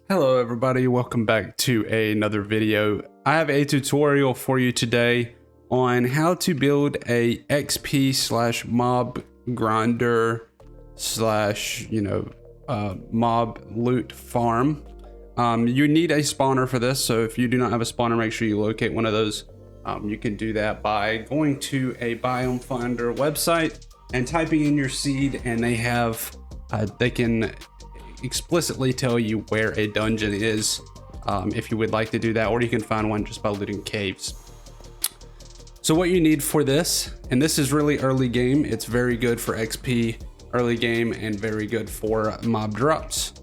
Hello everybody, welcome back to another video. I have a tutorial for you today on how to build a XP slash mob grinder slash mob loot farm. You need a spawner for this, so if you do not have a spawner, make sure you locate one of those. You can do that by going to a biome finder website and typing in your seed, and they can explicitly tell you where a dungeon is if you would like to do that, or you can find one just by looting caves. So what you need for this, and this is really early game, it's very good for XP early game and very good for mob drops.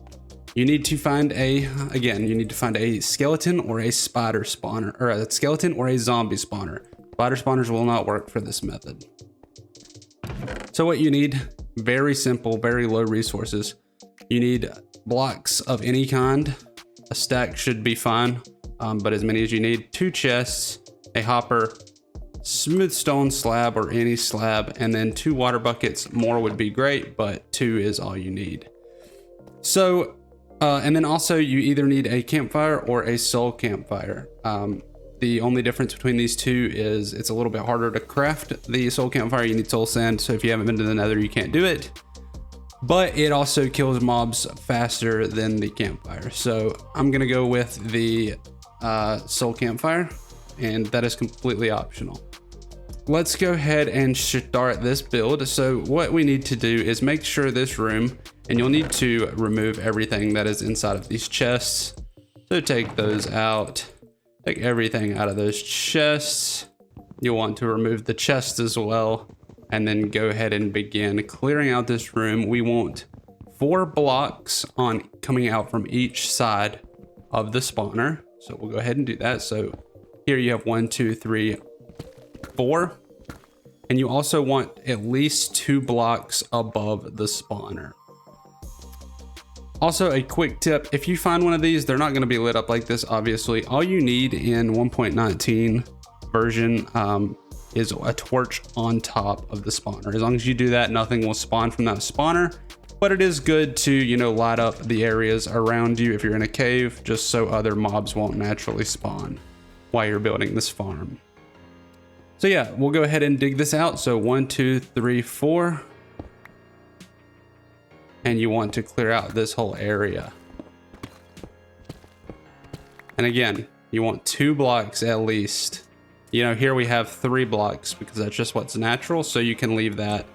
You need to find a skeleton or a spider spawner, or a skeleton or a zombie spawner. Spider spawners will not work for this method. So what you need, very simple, very low resources. You need blocks of any kind. A stack should be fine, but as many as you need. 2 chests, a hopper, smooth stone slab or any slab, and then 2 water buckets. More would be great, but 2 is all you need. So, and then also you either need a campfire or a soul campfire. The only difference between these two is it's a little bit harder to craft. The soul campfire, you need soul sand, so if you haven't been to the nether, you can't do it. But it also kills mobs faster than the campfire. So I'm gonna go with the soul campfire, and that is completely optional. Let's go ahead and start this build. So what we need to do is make sure this room, and you'll need to remove everything that is inside of these chests. So take those out, take everything out of those chests. You'll want to remove the chests as well, and then go ahead and begin clearing out this room. We want 4 blocks on coming out from each side of the spawner. So we'll go ahead and do that. So here you have 1, 2, 3, 4. And you also want at least 2 blocks above the spawner. Also, a quick tip, if you find one of these, they're not gonna be lit up like this, obviously. All you need in 1.19 version is a torch on top of the spawner. As long as you do that, nothing will spawn from that spawner, but it is good to, light up the areas around you if you're in a cave, just so other mobs won't naturally spawn while you're building this farm. So yeah, we'll go ahead and dig this out. So 1, 2, 3, 4. And you want to clear out this whole area. And again, you want 2 blocks at least. Here we have 3 blocks because that's just what's natural. So you can leave that.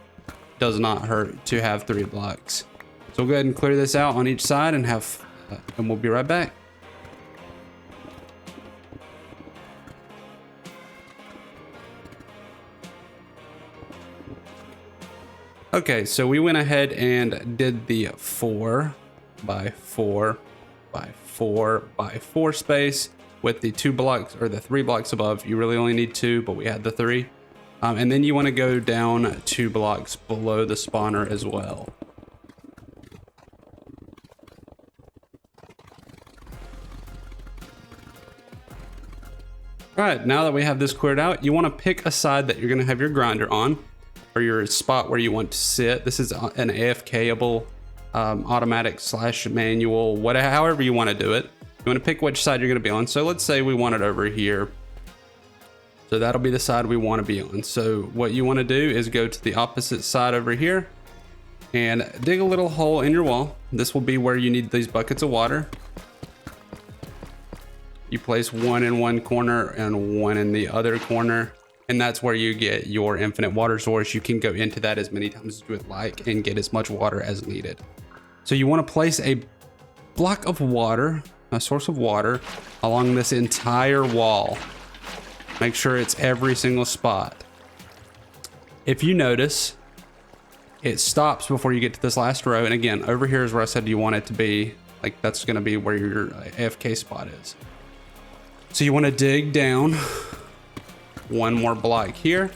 Does not hurt to have 3 blocks. So we'll go ahead and clear this out on each side and we'll be right back. Okay, so we went ahead and did the 4 by 4 by 4 by 4 space with the 2 blocks or the 3 blocks above. You really only need 2, but we had the 3. And then you want to go down 2 blocks below the spawner as well. All right, now that we have this cleared out, you want to pick a side that you're going to have your grinder on, or your spot where you want to sit. This is an AFK-able automatic / manual, however you want to do it. You want to pick which side you're going to be on. So let's say we want it over here. So that'll be the side we want to be on. So what you want to do is go to the opposite side over here and dig a little hole in your wall. This will be where you need these buckets of water. You place 1 in one corner and 1 in the other corner. And that's where you get your infinite water source. You can go into that as many times as you would like and get as much water as needed. So you want to place a block of water, a source of water, along this entire wall. Make sure it's every single spot. If you notice, it stops before you get to this last row. And again, over here is where I said you want it to be. Like that's going to be where your AFK spot is. So you want to dig down 1 more block here.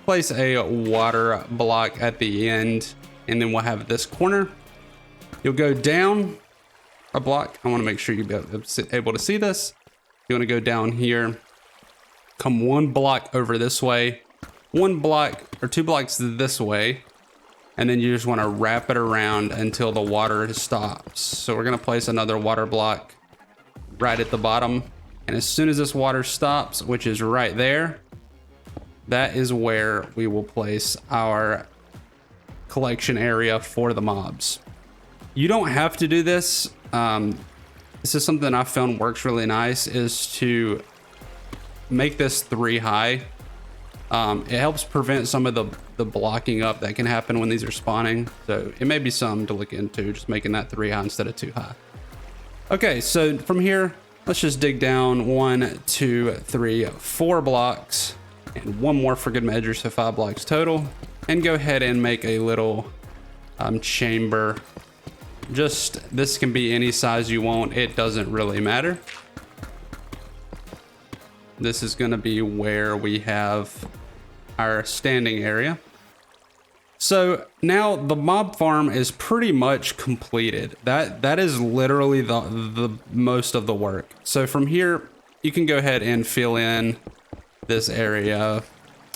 Place a water block at the end, and then we'll have this corner. You'll go down a block. I want to make sure you'll be able to see this. You want to go down here, come 1 block over this way, 1 block or 2 blocks this way, and then you just want to wrap it around until the water stops. So we're going to place another water block right at the bottom, and as soon as this water stops, which is right there, that is where we will place our collection area for the mobs. You don't have to do this. This is something I found works really nice, is to make this 3 high. It helps prevent some of the blocking up that can happen when these are spawning. So it may be something to look into, just making that 3 high instead of 2 high. Okay, so from here, let's just dig down 1, 2, 3, 4 blocks, and 1 more for good measure, so 5 blocks total. And go ahead and make a little chamber. Just, this can be any size you want. It doesn't really matter. This is going to be where we have our standing area. So now the mob farm is pretty much completed. That is literally the most of the work. So from here, you can go ahead and fill in this area.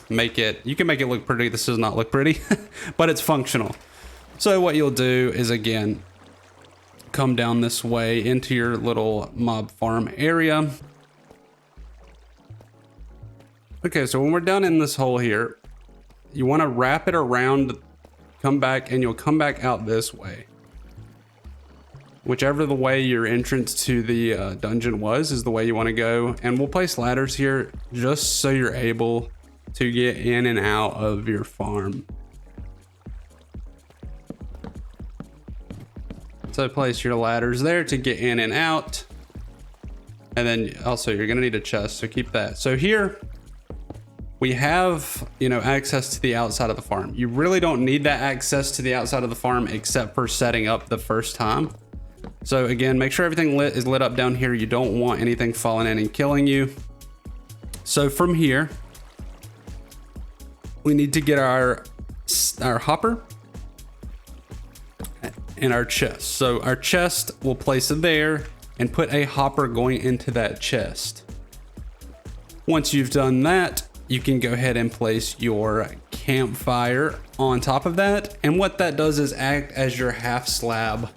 You can make it look pretty. This does not look pretty, but it's functional. So what you'll do is, again, come down this way into your little mob farm area. Okay, so when we're down in this hole here, you want to wrap it around, come back, and you'll come back out this way. Whichever the way your entrance to the dungeon was is the way you want to go. And we'll place ladders here just so you're able to get in and out of your farm. So place your ladders there to get in and out. And then also you're gonna need a chest, so keep that. So here we have, access to the outside of the farm. You really don't need that access to the outside of the farm except for setting up the first time. So again, make sure everything is lit up down here. You don't want anything falling in and killing you. So from here, we need to get our hopper and our chest. So our chest, we'll place it there and put a hopper going into that chest. Once you've done that, you can go ahead and place your campfire on top of that. And what that does is act as your half slab,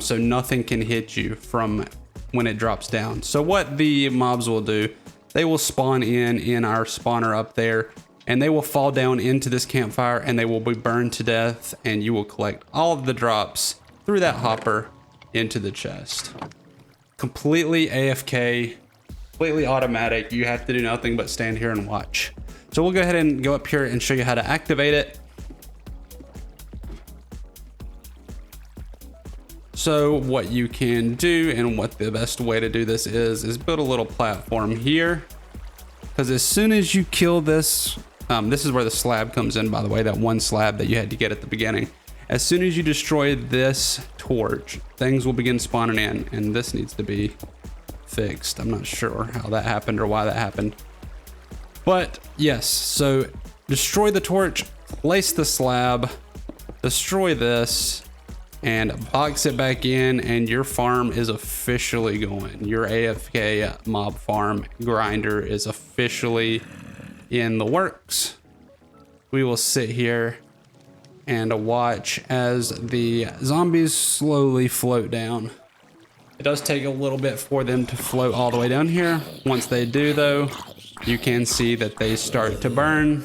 so nothing can hit you from when it drops down. So what the mobs will do, they will spawn in our spawner up there, and they will fall down into this campfire and they will be burned to death, and you will collect all of the drops through that hopper into the chest. Completely AFK, completely automatic. You have to do nothing but stand here and watch. So we'll go ahead and go up here and show you how to activate it. So what you can do, and what the best way to do this is build a little platform here. Because as soon as you kill this, this is where the slab comes in, by the way, that one slab that you had to get at the beginning. As soon as you destroy this torch, things will begin spawning in, and this needs to be fixed. I'm not sure how that happened or why that happened. But yes, so destroy the torch, place the slab, destroy this, and box it back in, and your farm is officially going. Your AFK mob farm grinder is officially in the works. We will sit here and watch as the zombies slowly float down. It does take a little bit for them to float all the way down here. Once they do though, you can see that they start to burn.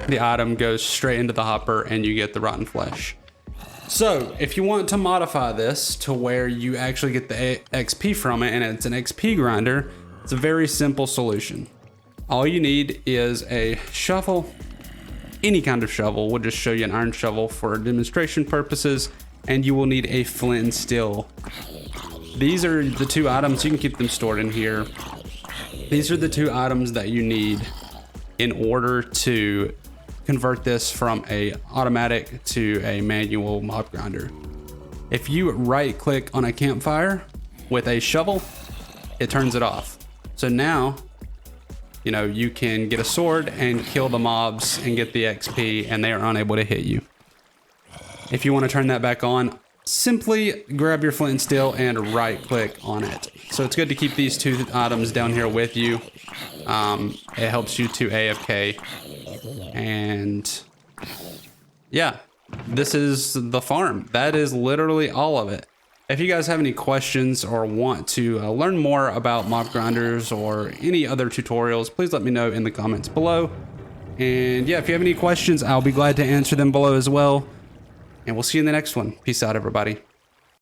The item goes straight into the hopper and you get the rotten flesh. So if you want to modify this to where you actually get the XP from it and it's an XP grinder, it's a very simple solution. All you need is a shovel, any kind of shovel. We'll just show you an iron shovel for demonstration purposes, and you will need a flint and steel. These are the 2 items. You can keep them stored in here. These are the 2 items that you need in order to convert this from a automatic to a manual mob grinder. If you right click on a campfire with a shovel, it turns it off. So now, you can get a sword and kill the mobs and get the XP, and they are unable to hit you. If you want to turn that back on, simply grab your flint and steel and right click on it. So it's good to keep these 2 items down here with you. It helps you to AFK. And yeah, this is the farm. That is literally all of it. If you guys have any questions or want to learn more about mob grinders or any other tutorials, please let me know in the comments below. And yeah, if you have any questions, I'll be glad to answer them below as well. And we'll see you in the next one. Peace out, everybody.